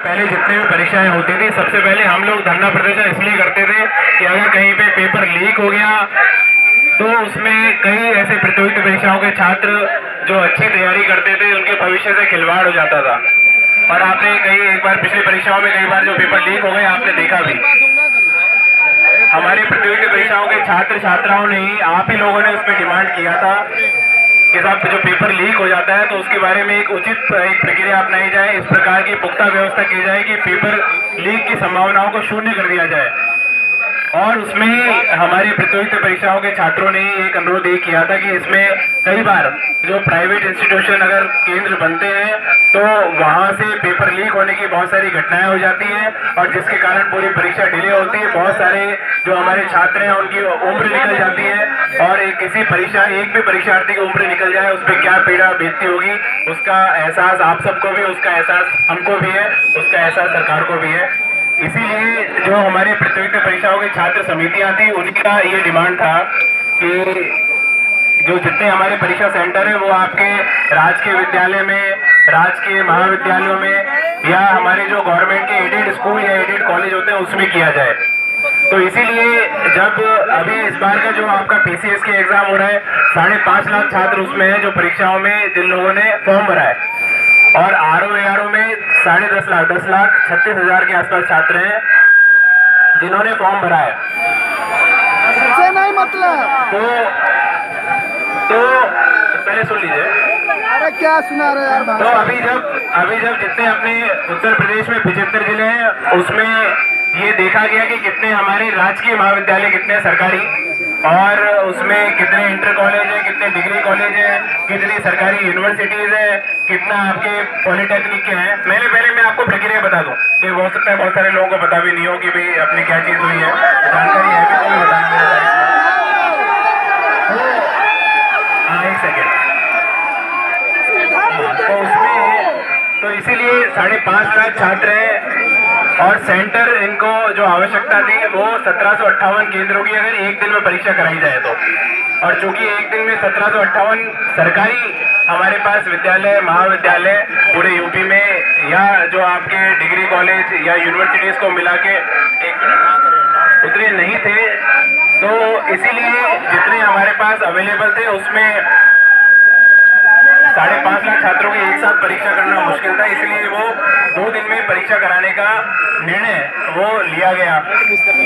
पहले जितने भी परीक्षाएं होती थी सबसे पहले हम लोग धरना प्रदर्शन इसलिए करते थे कि अगर कहीं पे पेपर लीक हो गया तो उसमें कई ऐसे प्रतियोगिता परीक्षाओं के छात्र जो अच्छी तैयारी करते थे उनके भविष्य से खिलवाड़ हो जाता था। और आपने कई एक बार पिछली परीक्षाओं में कई बार जो पेपर लीक हो गए आपने देखा भी। हमारे प्रतियोगिता परीक्षाओं के छात्र छात्राओं ने ही आप ही लोगों ने उस पर डिमांड किया था कि साहब जो पेपर लीक हो जाता है तो उसके बारे में एक उचित एक प्रक्रिया अपनाई जाए, इस प्रकार की पुख्ता व्यवस्था की जाए कि पेपर लीक की संभावनाओं को शून्य कर दिया जाए। और उसमें हमारे प्रतियोगिता परीक्षाओं के छात्रों ने एक अनुरोध ये किया था कि इसमें कई बार जो प्राइवेट इंस्टीट्यूशन अगर केंद्र बनते हैं तो वहां से पेपर लीक होने की बहुत सारी घटनाएं हो जाती हैं और जिसके कारण पूरी परीक्षा डिले होती है। बहुत सारे जो हमारे छात्र हैं उनकी उम्र निकल जाती है और एक भी परीक्षार्थी की उम्र निकल जाए उस पर क्या पीड़ा बीतती होगी उसका एहसास आप सबको भी, उसका एहसास हमको भी है, उसका एहसास सरकार को भी है। इसीलिए जो हमारे प्रतियोगिता परीक्षाओं की छात्र समितियां थी उनका ये डिमांड था कि जो जितने हमारे परीक्षा सेंटर है वो आपके राजकीय विद्यालय में, राजकीय महाविद्यालयों में या हमारे जो गवर्नमेंट के एडेड स्कूल या एडेड कॉलेज होते हैं उसमें किया जाए। तो इसीलिए जब अभी इस बार का जो आपका पीसीएस के एग्जाम हो रहा है 5.5 लाख छात्र उसमें है जो परीक्षाओं में जिन लोगों ने फॉर्म भरा है और आरओ में 10.5 लाख 36,000 के आसपास छात्र हैं जिन्होंने फॉर्म भरा है। नहीं मतलब तो पहले सुन लीजिए। अरे क्या सुना रहे यार। तो अभी जब जितने अपने उत्तर प्रदेश में 75 जिले हैं उसमें ये देखा गया कि कितने हमारे राजकीय महाविद्यालय कितने सरकारी और उसमें कितने इंटर कॉलेज है, कितने डिग्री कॉलेज है, कितनी सरकारी यूनिवर्सिटीज है, कितना आपके पॉलिटेक्निक के हैं। पहले मैं आपको प्रक्रिया बता दूं कि हो सकता है बहुत सारे लोगों को पता भी नहीं हो कि भाई अपनी क्या चीज हुई है, जानकारी है भी तो मैं बताऊंगा। हाँ एक सेकेंड। तो उसमें तो इसीलिए 5.5 लाख छात्र हैं और सेंटर इनको जो आवश्यकता थी वो 1758 केंद्रों की अगर एक दिन में परीक्षा कराई जाए तो। और चूंकि एक दिन में 1758 सरकारी हमारे पास विद्यालय महाविद्यालय पूरे यूपी में या जो आपके डिग्री कॉलेज या यूनिवर्सिटीज को मिला के उतने नहीं थे तो इसीलिए जितने हमारे पास अवेलेबल थे उसमें 5.5 लाख छात्रों की एक साथ परीक्षा करना मुश्किल था। इसलिए वो 2 दिन में परीक्षा कराने का निर्णय वो लिया गया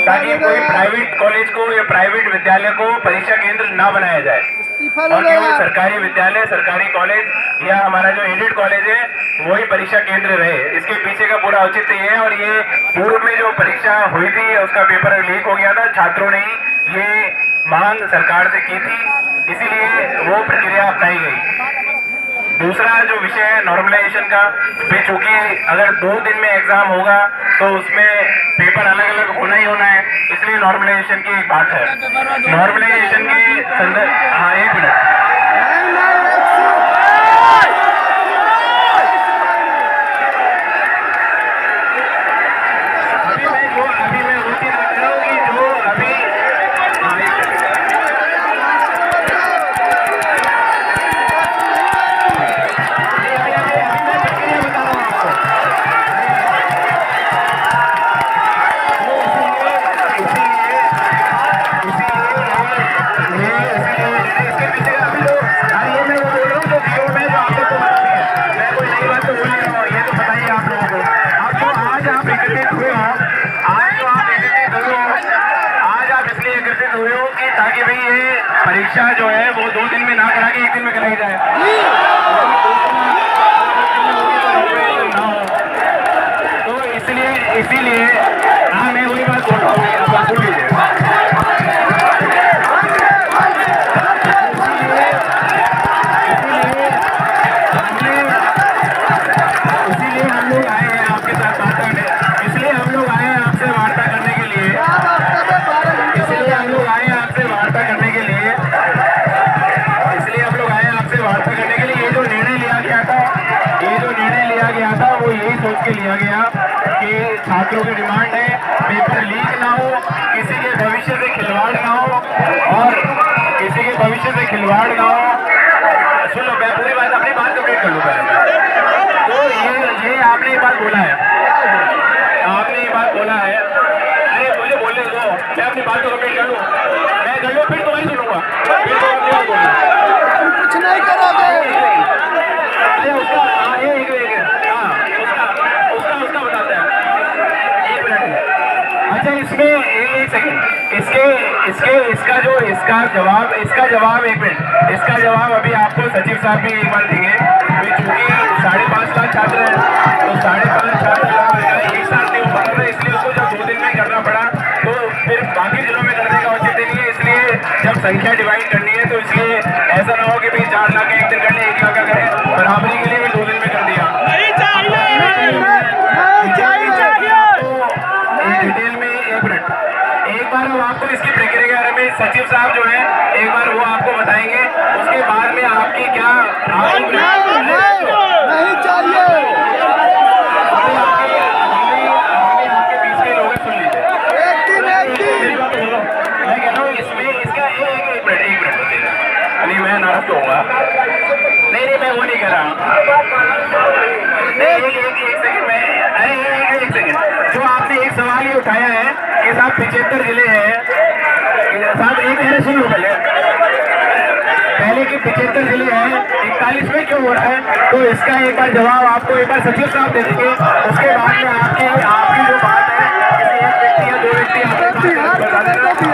ताकि कोई प्राइवेट कॉलेज को या प्राइवेट विद्यालय को परीक्षा केंद्र ना बनाया जाए और केवल सरकारी विद्यालय, सरकारी कॉलेज या हमारा जो एडेड कॉलेज है वही परीक्षा केंद्र रहे। इसके पीछे का पूरा औचित्य ये है। और ये पूर्व में जो परीक्षा हुई थी उसका पेपर लीक हो गया था, छात्रों ने ही ये मांग सरकार से की थी, इसीलिए वो प्रक्रिया अपनाई गई। दूसरा जो विषय है नॉर्मलाइजेशन का, चूंकि अगर 2 दिन में एग्जाम होगा तो उसमें पेपर अलग अलग होना ही होना है, इसलिए नॉर्मलाइजेशन की एक बात है। नॉर्मलाइजेशन के संदर्भ, हाँ एक मिनट, अभी मैं वो चीज बता रहा हूँ कि जो अभी ताकि भाई ये परीक्षा जो है वो 2 दिन में ना करा के 1 दिन में कराई जाए। तो इसीलिए हाँ मैं वही बात बोल रहा हूँ, आप सुन लीजिए। इसीलिए हम लोग आए हैं आपके साथ बात करने, इसलिए हम लोग आए हैं आपसे वार्ता करने के लिए, इसलिए हम लोग आए हैं आपसे वार्ता करने के लिए, ये जो निर्णय लिया गया था वो यही सोच के लिया गया कि छात्रों की डिमांड है पेपर लीक ना हो, किसी के भविष्य से खिलवाड़ ना हो और किसी के भविष्य से खिलवाड़ ना हो। सुन लो, मैं पूरी बात अपनी बात कंप्लीट कर लूँ पहले। तो ये आपने ये बात बोला है इसमें एक सेकंड, इसका जवाब एक मिनट, इसका जवाब अभी आपको सचिव साहब भी एक बार देंगे। चूंकि 5.5 लाख छात्र हैं तो 5.5 छात्र एक साथ नहीं हो पा रहा था, इसलिए उसको जब 2 दिन में करना पड़ा तो फिर बाकी जिलों में करने का औचित्य नहीं है। इसलिए जब संख्या डिवाइड करनी है तो इसलिए ऐसा ना हो कि भाई 4 लाख का एक दिन कर ले, 1 लाख का करें, बराबरी के लिए भी 2 दिन में कर दिया। डिटेल में एक मिनट, एक बार हम आपको इसकी प्रक्रिया के बारे में सचिव साहब जो है एक बार वो आपको बताएंगे, उसके बाद में आपकी क्या नहीं चाहिए। आपके बीच के लोग सुन लीजिए, एक दिन मैं कह रहा हूँ इसमें इसका एक मिनट नहीं, मैं नाराज तो होऊंगा नहीं, मैं वो नहीं कह रहा। एक सेकंड, जो आपने एक सवाल ही उठाया है कि साहब 75 जिले हैं साहब, एक महीने सुनो पहले कि 75 जिले हैं, 41 में क्यों हो रहा है, तो इसका एक बार जवाब आपको एक बार सचिव साहब दे देंगे। उसके बाद में आपकी जो बात है किसी एक व्यक्ति या 2 व्यक्ति आपके